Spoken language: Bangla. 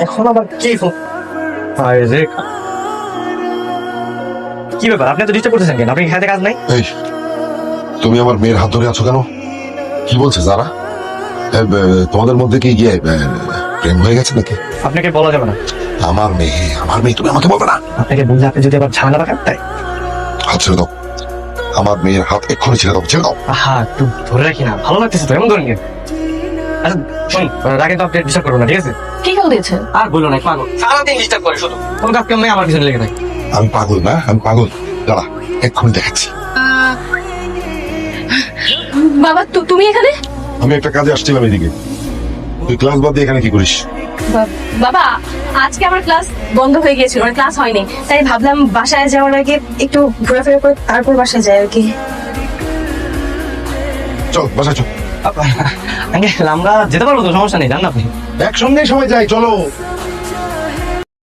এখন আবার কি কি ব্যাপার? আপনি তো ডিস্টার্ব করতেছেন কেন? আপনি হাতে কাজ নাই? এই তুমি আমার মেয়ের হাত ধরে আছো কেন? কি বলছে যারা? তোমাদের মধ্যে কি গিয়ে প্রেম হয়ে গেছে নাকি? আপনাকে বলা যাবে না। আমার মেয়ে তুমি আমাকে বলবে না? আপনাকে বললে আপনি যদি আবার ঝামেলা পাকান তাই। হাত ছেড়ে দাও, আমার মেয়ের হাত এক্ষুনি ছেড়ে দাও, ছেড়ে দাও। আহা, একটু ধরে রাখি না, ভালো লাগতেছে তো, এমন ধরেন কেন? আচ্ছা শুনুন, রাগে তো আপনি ডিস্টার্ব করবেন না, ঠিক আছে? কি কেউ দিয়েছে? আর বললো না, পাগল সারাদিন ডিস্টার্ব করে, শুধু কোনো কাজ কেমন আমার পিছনে লেগে থাকে। আমি পাগল না, আমি পাগল। দাঁড়া, এক্ষুনি দেখাচ্ছি। বাবা তুমি এখানে? আমি একটা কাজে আসছিলাম এদিকে। তুই ক্লাস বাদ দিয়ে এখানে কি করিস? বাবা আজকে আমার ক্লাস বন্ধ হয়ে গিয়েছিল, মানে ক্লাস হয়নি, তাই ভাবলাম বাসায় যাওয়ার আগে একটু ঘোরাফেরা করে তারপর বাসায় যাই আর কি। চল বাসায় চল। আমরা যেতে পারবো তো, সমস্যা নেই, জান না আপনি। একসঙ্গে সবাই যাই, চলো।